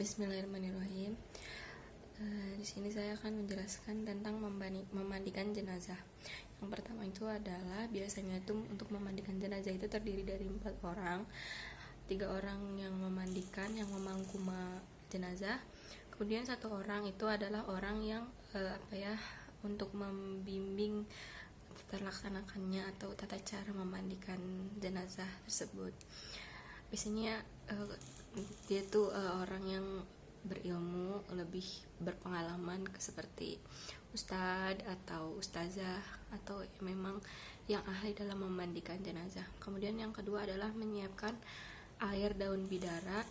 Bismillahirrahmanirrahim. Di sini saya akan menjelaskan tentang memandikan jenazah. Yang pertama itu adalah biasanya itu untuk memandikan jenazah itu terdiri dari 4 orang. 3 orang yang memandikan, yang memangku jenazah. Kemudian 1 orang itu adalah orang yang untuk membimbing terlaksanakannya atau tata cara memandikan jenazah tersebut. Biasanya dia tuh orang yang berilmu, lebih berpengalaman seperti ustadz atau ustazah, atau memang yang ahli dalam memandikan jenazah. Kemudian yang kedua adalah menyiapkan air daun bidara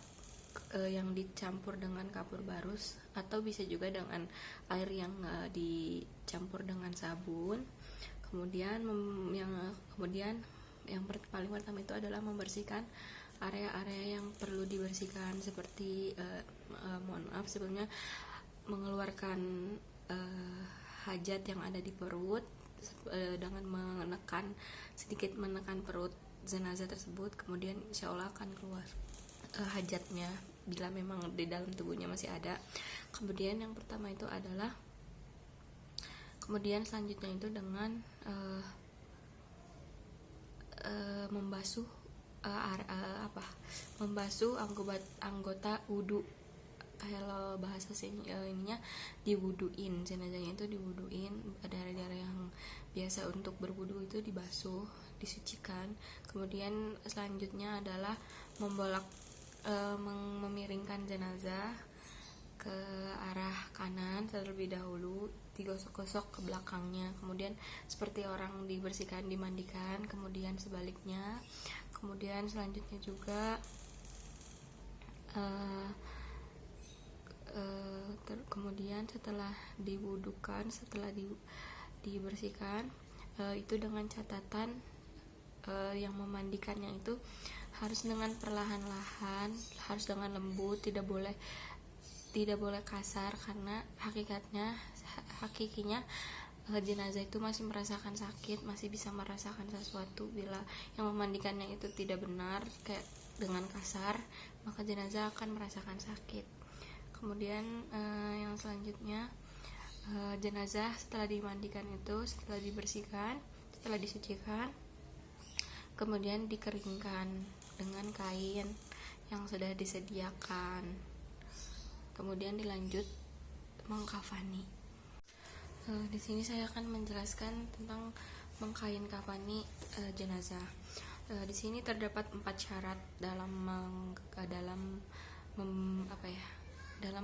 yang dicampur dengan kapur barus, atau bisa juga dengan air yang dicampur dengan sabun. Kemudian yang paling pertama itu adalah membersihkan area-area yang perlu dibersihkan, seperti mohon maaf sebelumnya, mengeluarkan hajat yang ada di perut dengan sedikit menekan perut jenazah tersebut. Kemudian insya Allah akan keluar hajatnya bila memang di dalam tubuhnya masih ada. Kemudian yang pertama itu adalah, kemudian selanjutnya itu dengan membasuh anggota wudhu. Kalau bahasa ininya diwuduin, jenazahnya itu diwuduin, daerah-daerah yang biasa untuk berwudu itu dibasuh, disucikan. Kemudian selanjutnya adalah memiringkan jenazah ke arah kanan terlebih dahulu, digosok-gosok ke belakangnya. Kemudian seperti orang dibersihkan, dimandikan, kemudian sebaliknya. Kemudian selanjutnya juga kemudian setelah diwudukan, setelah dibersihkan, itu dengan catatan yang memandikannya itu harus dengan perlahan-lahan, harus dengan lembut, tidak boleh kasar, karena hakikinya jenazah itu masih merasakan sakit, masih bisa merasakan sesuatu. Bila yang memandikannya itu tidak benar, kayak dengan kasar, maka jenazah akan merasakan sakit. Kemudian yang selanjutnya, jenazah setelah dimandikan itu, setelah dibersihkan, setelah disucikan, kemudian dikeringkan dengan kain yang sudah disediakan. Kemudian dilanjut mengkafani. Di sini saya akan menjelaskan tentang mengkain kafani jenazah. Di sini terdapat 4 syarat dalam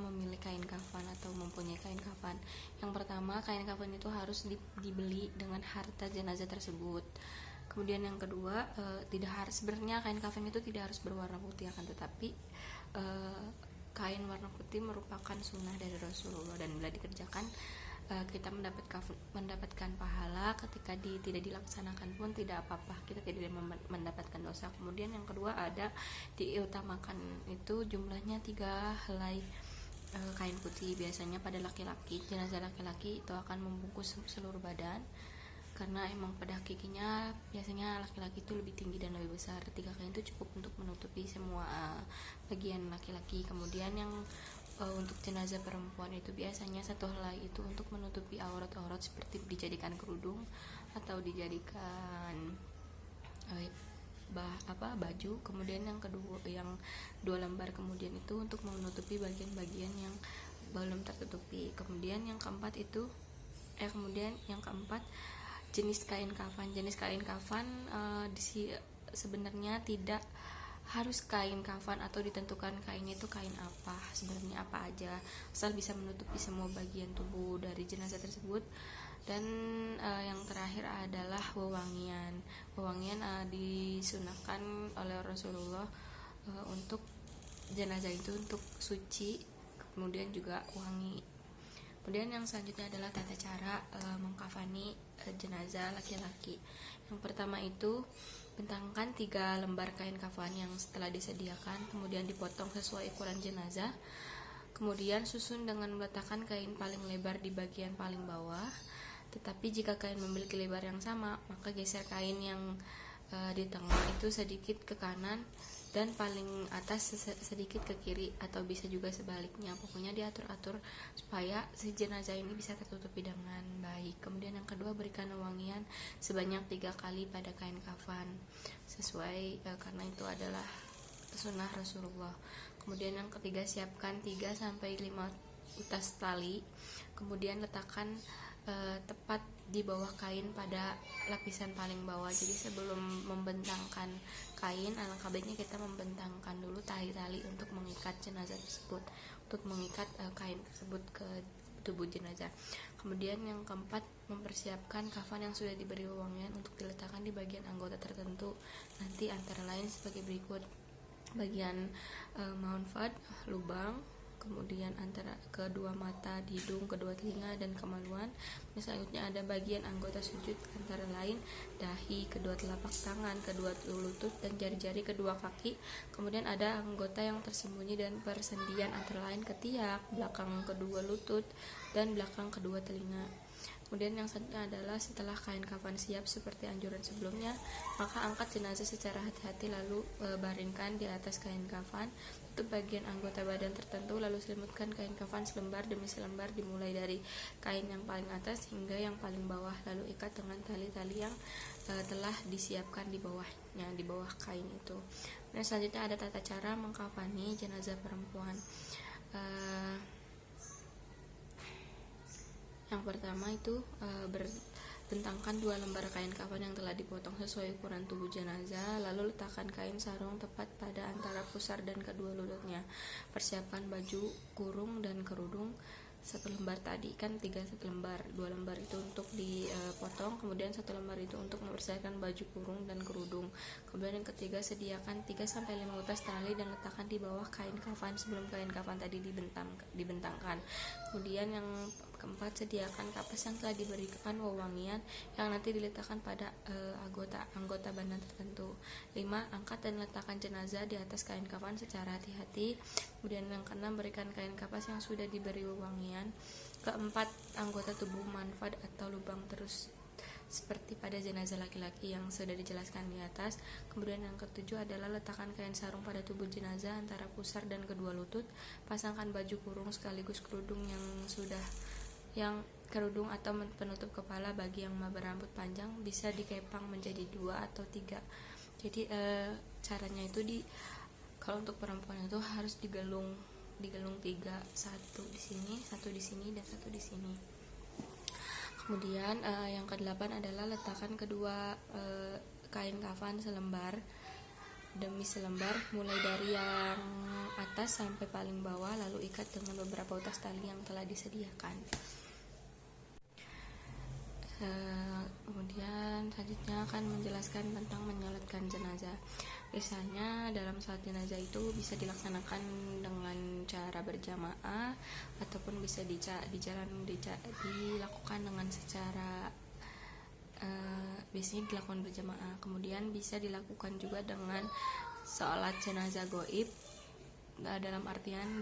memilih kain kafan atau mempunyai kain kafan. Yang pertama, kain kafan itu harus dibeli dengan harta jenazah tersebut. Kemudian yang kedua, sebenarnya kain kafan itu tidak harus berwarna putih, akan tetapi kain warna putih merupakan sunnah dari Rasulullah, dan bila dikerjakan kita mendapatkan pahala. Ketika tidak dilaksanakan pun tidak apa-apa, kita tidak mendapatkan dosa. Kemudian yang kedua ada diutamakan itu jumlahnya 3 helai kain putih. Biasanya pada laki-laki, jenazah laki-laki itu akan membungkus seluruh badan, karena emang pada hakikinya biasanya laki-laki itu lebih tinggi dan lebih besar. 3 kain itu cukup untuk menutupi semua bagian laki-laki. Kemudian yang untuk jenazah perempuan itu biasanya 1 helai itu untuk menutupi aurat-aurat, seperti dijadikan kerudung atau dijadikan baju. Kemudian yang 2 lembar kemudian itu untuk menutupi bagian-bagian yang belum tertutupi. Kemudian yang keempat, jenis kain kafan. Sebenarnya tidak harus kain kafan atau ditentukan kain itu kain apa, sebenarnya apa aja, asal bisa menutupi semua bagian tubuh dari jenazah tersebut. Dan yang terakhir adalah wewangian. Disunahkan oleh Rasulullah untuk jenazah itu untuk suci, kemudian juga wangi. Kemudian yang selanjutnya adalah tata cara mengkafani jenazah laki-laki. Yang pertama itu, bentangkan 3 lembar kain kafan yang setelah disediakan, kemudian dipotong sesuai ukuran jenazah. Kemudian susun dengan meletakkan kain paling lebar di bagian paling bawah. Tetapi jika kain memiliki lebar yang sama, maka geser kain yang di tengah itu sedikit ke kanan dan paling atas sedikit ke kiri, atau bisa juga sebaliknya. Pokoknya diatur-atur supaya si jenazah ini bisa tertutupi dengan baik. Kemudian yang kedua, berikan wewangian sebanyak 3 kali pada kain kafan sesuai karena itu adalah sunnah Rasulullah. Kemudian yang ketiga, siapkan 3-5 utas tali, kemudian letakkan tepat di bawah kain pada lapisan paling bawah. Jadi sebelum membentangkan kain, alangkah baiknya kita membentangkan dulu tali-tali untuk mengikat jenazah tersebut, untuk mengikat kain tersebut ke tubuh jenazah. Kemudian yang keempat, mempersiapkan kafan yang sudah diberi wewangian untuk diletakkan di bagian anggota tertentu nanti, antara lain sebagai berikut: bagian manfad, lubang, kemudian antara kedua mata, di hidung, kedua telinga, dan kemaluan. Selanjutnya ada bagian anggota sujud, antara lain dahi, kedua telapak tangan, kedua lutut, dan jari-jari kedua kaki. Kemudian ada anggota yang tersembunyi dan persendian, antara lain ketiak, belakang kedua lutut, dan belakang kedua telinga. Kemudian yang selanjutnya adalah setelah kain kafan siap seperti anjuran sebelumnya, maka angkat jenazah secara hati-hati, lalu baringkan di atas kain kafan, tutup bagian anggota badan tertentu, lalu selimutkan kain kafan selembar demi selembar, dimulai dari kain yang paling atas hingga yang paling bawah, lalu ikat dengan tali-tali yang telah disiapkan di bawahnya, di bawah kain itu. Dan selanjutnya ada tata cara mengkafani jenazah perempuan. Yang pertama itu bentangkan 2 lembar kain kafan yang telah dipotong sesuai ukuran tubuh jenazah, lalu letakkan kain sarung tepat pada antara pusar dan kedua lututnya. Persiapkan baju kurung dan kerudung 1 lembar tadi, kan 3 1 lembar, 2 lembar itu untuk dipotong, kemudian 1 lembar itu untuk mempersiapkan baju kurung dan kerudung. Kemudian yang ketiga, sediakan 3-5 utas tali dan letakkan di bawah kain kafan sebelum kain kafan tadi dibentangkan. Kemudian yang keempat, sediakan kapas yang telah diberikan wewangian yang nanti diletakkan pada anggota badan tertentu. 5. Angkat dan letakkan jenazah di atas kain kafan secara hati-hati. Kemudian yang keenam, berikan kain kapas yang sudah diberi wewangian. Keempat, anggota tubuh manfad atau lubang terus seperti pada jenazah laki-laki yang sudah dijelaskan di atas. Kemudian yang ketujuh adalah letakkan kain sarung pada tubuh jenazah antara pusar dan kedua lutut. Pasangkan baju kurung sekaligus kerudung yang kerudung atau penutup kepala bagi yang berambut panjang bisa dikepang menjadi 2 atau 3. Jadi caranya itu kalau untuk perempuan itu harus digelung 3, 1 di sini, 1 di sini, dan 1 di sini. Kemudian yang ke-8 adalah letakkan kedua kain kafan selembar demi selembar, mulai dari yang atas sampai paling bawah, lalu ikat dengan beberapa utas tali yang telah disediakan. Kemudian selanjutnya akan menjelaskan tentang menyolatkan jenazah. Biasanya dalam salat jenazah itu bisa dilaksanakan dengan cara berjamaah ataupun bisa dilakukan dengan secara biasanya dilakukan berjamaah. Kemudian bisa dilakukan juga dengan sholat jenazah goib, dalam artian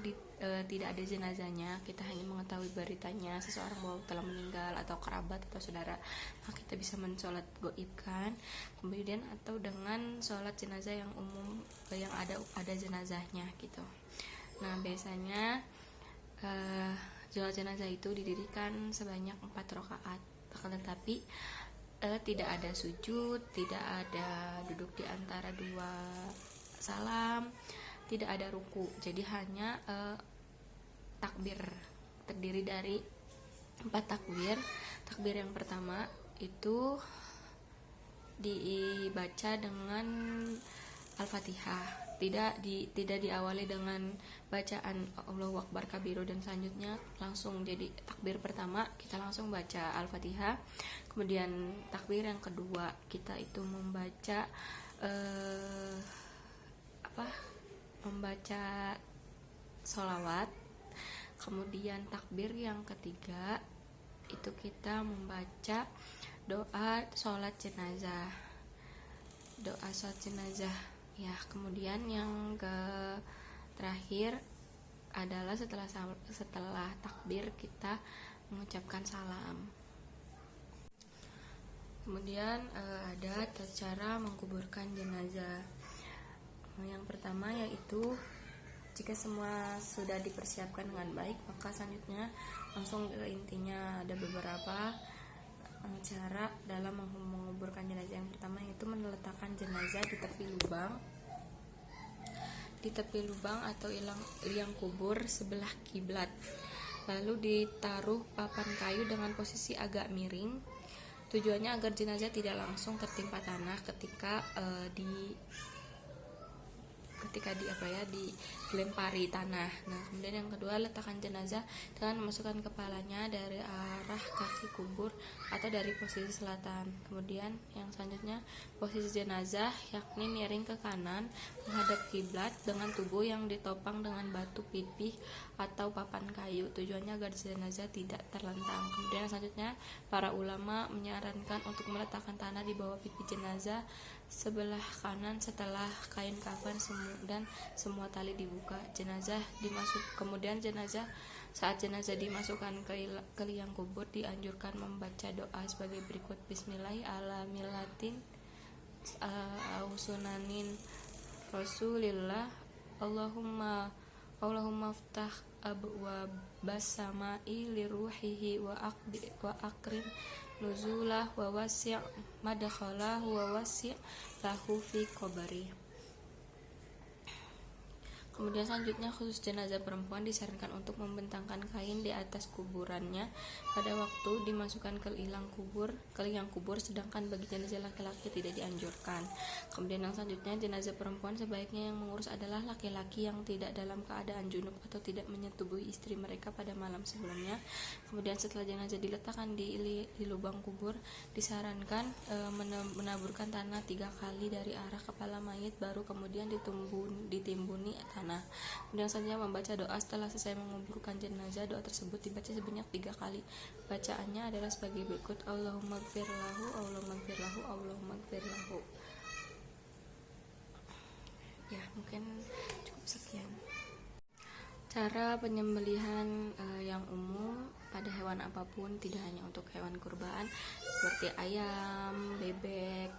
tidak ada jenazahnya, kita hanya mengetahui beritanya seseorang bahwa telah meninggal atau kerabat atau saudara, maka kita bisa mensolat goibkan. Kemudian atau dengan sholat jenazah yang umum yang ada jenazahnya gitu. Nah biasanya sholat jenazah itu didirikan sebanyak 4 rakaat, tetapi tidak ada sujud, tidak ada duduk di antara 2 salam, tidak ada ruku, jadi hanya takbir, terdiri dari 4 takbir. Takbir yang pertama itu dibaca dengan Al-Fatihah, tidak diawali dengan bacaan Allahu Akbar kabiru, dan selanjutnya langsung jadi takbir pertama kita langsung baca Al-Fatihah. Kemudian takbir yang kedua kita itu membaca sholawat. Kemudian takbir yang ketiga itu kita membaca doa sholat jenazah ya. Kemudian yang terakhir adalah setelah takbir kita mengucapkan salam. Kemudian ada cara mengkuburkan jenazah. Yang pertama yaitu jika semua sudah dipersiapkan dengan baik, maka selanjutnya langsung ke intinya. Ada beberapa cara dalam menguburkan jenazah. Yang pertama yaitu meletakkan jenazah di tepi lubang atau liang kubur sebelah kiblat. Lalu ditaruh papan kayu dengan posisi agak miring. Tujuannya agar jenazah tidak langsung tertimpa tanah ketika dilempari tanah. Nah, kemudian yang kedua, letakkan jenazah dengan memasukkan kepalanya dari arah kaki kubur atau dari posisi selatan. Kemudian yang selanjutnya, posisi jenazah yakni miring ke kanan menghadap kiblat dengan tubuh yang ditopang dengan batu pipih atau papan kayu. Tujuannya agar jenazah tidak terlentang. Kemudian yang selanjutnya, para ulama menyarankan untuk meletakkan tanah di bawah pipi jenazah sebelah kanan setelah kain kafan dan semua tali dibuka. Kemudian saat jenazah dimasukkan ke liang kubur, dianjurkan membaca doa sebagai berikut: Bismillahirrahmanirrahim, sunanin Rasulillah, Allahumma ftah abwabas samai liruhihi wa akrim nuzulah wa wasi' madkhalah wa wasi' lahu fi qabri. Kemudian selanjutnya, khusus jenazah perempuan disarankan untuk membentangkan kain di atas kuburannya pada waktu dimasukkan ke liang kubur, sedangkan bagi jenazah laki-laki tidak dianjurkan. Kemudian yang selanjutnya, jenazah perempuan sebaiknya yang mengurus adalah laki-laki yang tidak dalam keadaan junub atau tidak menyetubuhi istri mereka pada malam sebelumnya. Kemudian setelah jenazah diletakkan di lubang kubur, disarankan menaburkan tanah 3 kali dari arah kepala mayit, baru kemudian ditimbuni tanah. Kemudian selanjutnya membaca doa. Setelah selesai menguburkan jenazah, doa tersebut dibaca sebanyak 3 kali. Bacaannya adalah sebagai berikut: Allahumma gfir lahu, Allahumma gfir lahu, Allahumma gfir lahu. Ya, mungkin cukup sekian. Cara penyembelihan yang umum pada hewan apapun, tidak hanya untuk hewan kurban seperti ayam, bebek,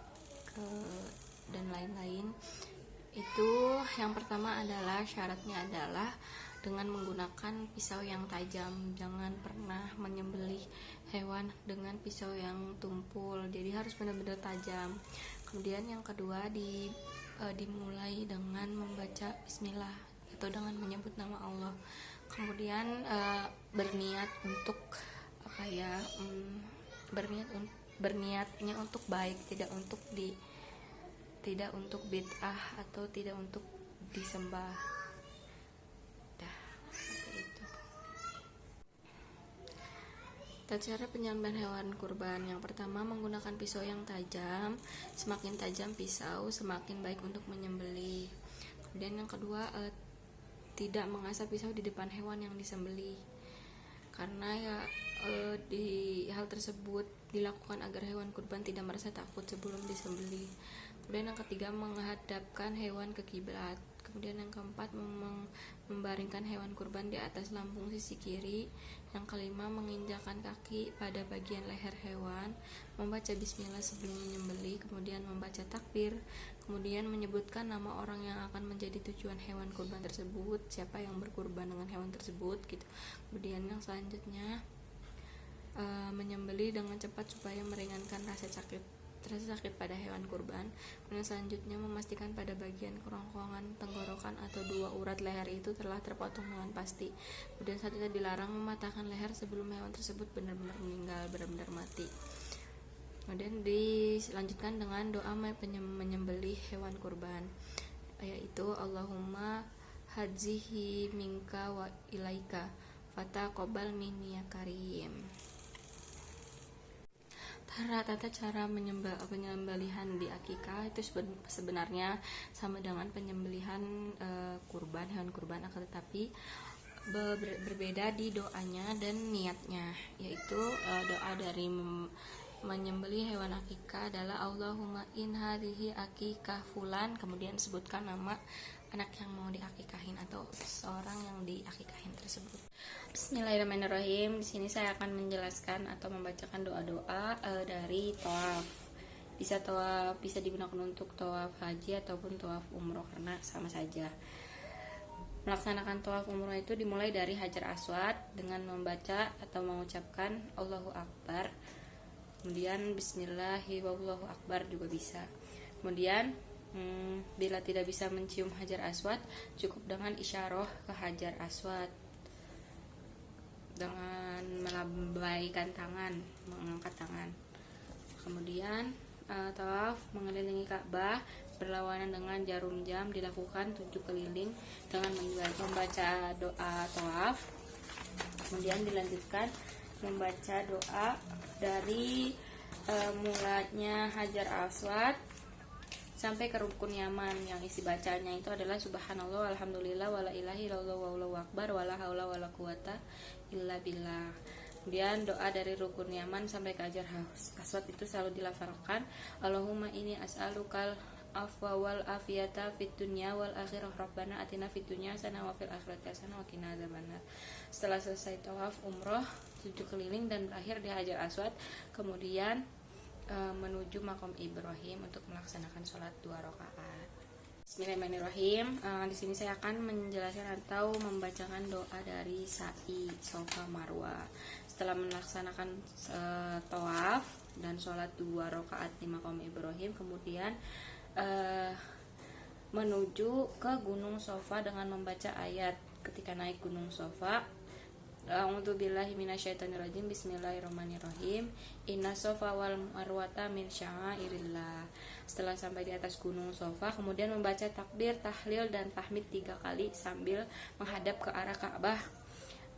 dan lain-lain. Itu yang pertama adalah syaratnya adalah dengan menggunakan pisau yang tajam. Jangan pernah menyembelih hewan dengan pisau yang tumpul, jadi harus benar-benar tajam. Kemudian yang kedua, dimulai dengan membaca bismillah atau dengan menyebut nama Allah. Kemudian berniatnya untuk baik, tidak untuk bid'ah atau tidak untuk disembah. Seperti itu. Cara penyembelihan hewan kurban. Yang pertama, menggunakan pisau yang tajam. Semakin tajam pisau, semakin baik untuk menyembelih. Kemudian yang kedua, tidak mengasah pisau di depan hewan yang disembelih, karena di hal tersebut dilakukan agar hewan kurban tidak merasa takut sebelum disembelih. Kemudian yang ketiga, menghadapkan hewan ke kiblat. Kemudian yang keempat, membaringkan hewan kurban di atas lambung sisi kiri. Yang kelima, menginjakkan kaki pada bagian leher hewan, membaca bismillah sebelum menyembelih, kemudian membaca takbir, kemudian menyebutkan nama orang yang akan menjadi tujuan hewan kurban tersebut, siapa yang berkurban dengan hewan tersebut gitu. Kemudian yang selanjutnya, menyembelih dengan cepat supaya meringankan rasa sakit pada hewan kurban. Kemudian selanjutnya, memastikan pada bagian kerongkongan tenggorokan atau 2 urat leher itu telah terpotong dengan pasti. Kemudian selanjutnya, dilarang mematahkan leher sebelum hewan tersebut benar-benar meninggal, benar-benar mati. Kemudian dilanjutkan dengan doa menyembelih hewan kurban, yaitu Allahumma hadzihi minka wa ilaika fataqabbal minni ya karim. Tata cara penyembelihan di akikah itu sebenarnya sama dengan penyembelihan hewan kurban, akan tetapi berbeda di doanya dan niatnya, yaitu doa dari menyembelih hewan akikah adalah Allahumma in hadhihi akikah fulan, kemudian sebutkan nama anak yang mau diakikahin atau seorang yang diakikahin tersebut. Bismillahirrahmanirrahim. Di sini saya akan menjelaskan atau membacakan doa-doa dari tawaf. bisa digunakan untuk tawaf haji ataupun tawaf umroh karena sama saja. Melaksanakan tawaf umroh itu dimulai dari Hajar Aswad dengan membaca atau mengucapkan Allahu Akbar, kemudian Bismillahi wallahu Akbar juga bisa. Kemudian bila tidak bisa mencium Hajar Aswad, cukup dengan isyarah ke Hajar Aswad dengan melambaikan tangan, mengangkat tangan. Kemudian tawaf mengelilingi Ka'bah berlawanan dengan jarum jam dilakukan 7 keliling dengan membaca doa tawaf. Kemudian dilanjutkan membaca doa dari mulanya Hajar Aswad sampai ke rukun Yaman, yang isi bacanya itu adalah subhanallah alhamdulillah wala ilaha illallah wallahu akbar wala haula wala quwata illa billah. Kemudian doa dari rukun Yaman sampai ke Hajar Aswad itu selalu dilafalkan Allahumma inni as'alukal afwa wal afiyata fid dunya wal akhirah rabbana atina fid dunya hasanah wa fil akhirati hasanah wa qina adzabannar. Setelah selesai tawaf umroh 7 keliling dan berakhir di Hajar Aswad, kemudian menuju makam Ibrahim untuk melaksanakan sholat 2 rakaat. Bismillahirrahmanirrahim. Di sini saya akan menjelaskan atau membacakan doa dari sa'i Safa Marwah. Setelah melaksanakan tawaf dan sholat 2 rakaat di makam Ibrahim, kemudian menuju ke Gunung Safa dengan membaca ayat. Ketika naik Gunung Safa, a'udzubillahi minasyaitonirrajim, bismillahirrahmanirrahim, inna safa wal marwata min sya'airillah. Setelah sampai di atas Gunung Safa, kemudian membaca takbir, tahlil, dan tahmid 3 kali sambil menghadap ke arah Ka'bah.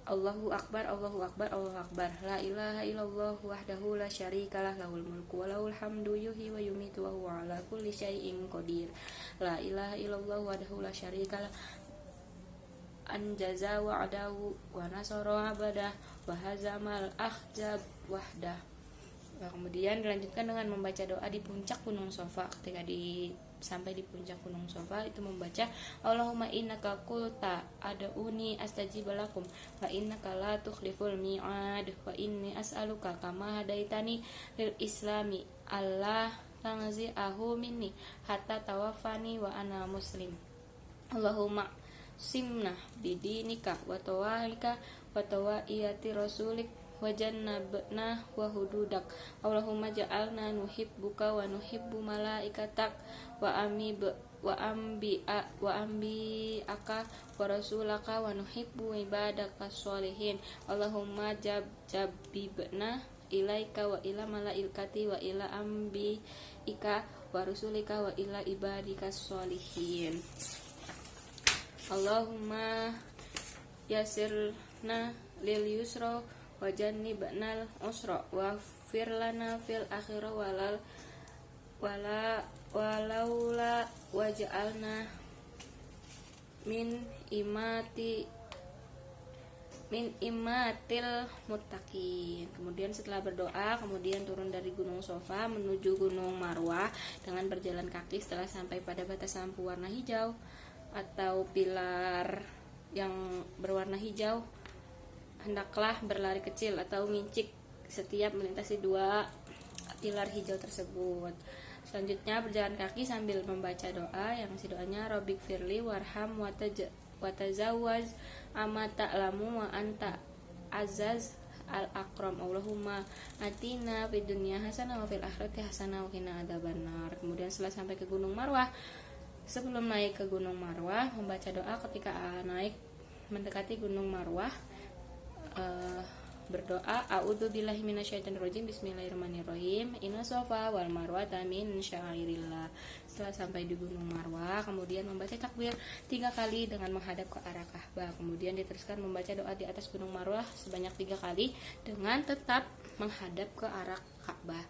Allahu Akbar, Allahu Akbar, Allahu Akbar. La ilaha illallah wahdahu la syarikalah, lahul mulku wa lahul hamdu yuhyi wa yumitu wa huwa ala kulli syai'in qadir. La ilaha illallah wahdahu la syarikalah, anjaza wa'dahu wa nasara abadah wa hazamal ahzab wahdah. Kemudian dilanjutkan dengan membaca doa di puncak Gunung Safa. Ketika sampai di puncak Gunung Safa itu membaca Allahumma innaka qulta ad'uni astajib lakum wa innaka la tukhliful mi'ad wa inni as'aluka kama hadaitani lil islami Allah tanzi'ahu minni hatta tawaffani wa ana muslim. Allahumma simna bidinika wa tawalika wa tawaiyati rasulik wa jannabna wa hududak. Allahumma ja'alna nuhibbuka wa nuhibbu malaikatak wa ambi'aka wa rasulaka wa nuhibbu ibadaka sholihin. Allahumma jabibna ilaika wa ila malaikati wa ila ambi'ika wa rasulika wa ila ibadika sholihin. Allahumma yasirna lil yusra wa jannibnal usra wa firlana fil akhirah walaula waj'alna min imatil muttaqin. Kemudian setelah berdoa, kemudian turun dari Gunung Safa menuju Gunung Marwah dengan berjalan kaki. Setelah sampai pada batas lampu warna hijau atau pilar yang berwarna hijau, hendaklah berlari kecil atau ngincik setiap melintasi 2 pilar hijau tersebut. Selanjutnya berjalan kaki sambil membaca doa, yang si doanya Rabbik firli warham watazawaz amma ta'lamu wa anta azaz al-akram. Allahumma atina fid dunya hasanah wa fil akhirati hasanah wa qina adzabannar. Kemudian setelah sampai ke Gunung Marwah, sebelum naik ke Gunung Marwah, membaca doa ketika naik mendekati Gunung Marwah, berdoa a'udzubillahi minasyaitonirrajim, bismillahirrahmanirrahim, inna safa wal marwata min sya'airillah. Setelah sampai di Gunung Marwah, kemudian membaca takbir 3 kali dengan menghadap ke arah Ka'bah. Kemudian diteruskan membaca doa di atas Gunung Marwah sebanyak 3 kali dengan tetap menghadap ke arah Ka'bah.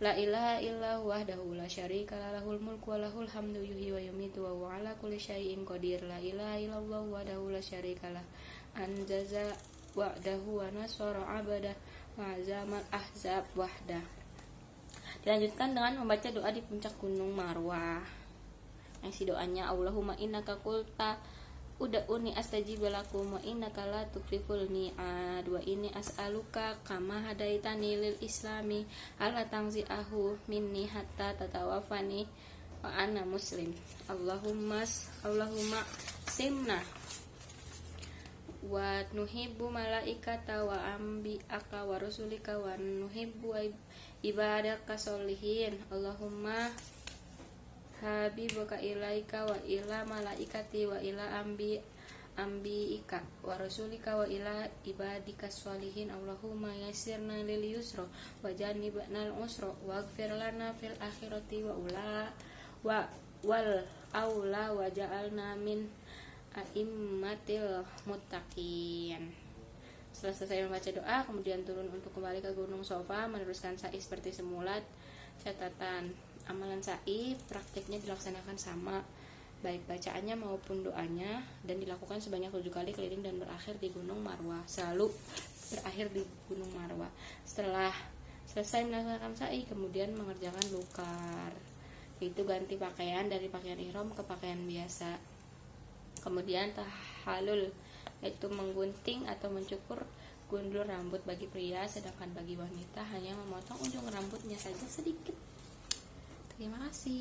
La ilaha illa wahdahu la syarikalah, lahul mulku wa lahul hamdu yuhyi wa yumitu wa huwa ala kulli syai'in qadir. La ilaha illallah wahdahu la syarikalah, anjaza wa'dahu wa nasara abadah wa azamal ahzab wahdah. Dilanjutkan dengan membaca doa di puncak Gunung Marwah, yang si doanya Allahumma innaka qulta ud'uni astajib lakum wa innaka la tukhliful mi'ad wa inni as'aluka kama hadaitani lil islami ala tangzi'ahu minni hatta tatawafani wa ana muslim. Allahumma simna wa nuhibbu malaikata wa ambiaka wa rusulika wa nuhibbu ibadaka solihin. Allahumma habibuka ilaika wa ila malaikati wa ila ambiika wa rasulika wa ila ibadika sholihin. Allahumma yassirna lil yusra wa jannibna al usra waghfir lana fil akhirati wal aula wa ja'alna min a'immatil muttaqin. Setelah selesai membaca doa, kemudian turun untuk kembali ke Gunung Sofa, meneruskan sa'i seperti semula. Catatan: amalan sa'i praktiknya dilaksanakan sama, baik bacaannya maupun doanya, dan dilakukan sebanyak 7 kali keliling dan berakhir di Gunung Marwah. Selalu berakhir di Gunung Marwah. Setelah selesai melaksanakan sa'i, kemudian mengerjakan lukar, yaitu ganti pakaian dari pakaian ihram ke pakaian biasa. Kemudian tahallul, yaitu menggunting atau mencukur gundul rambut bagi pria, sedangkan bagi wanita hanya memotong ujung rambutnya saja sedikit. Terima kasih.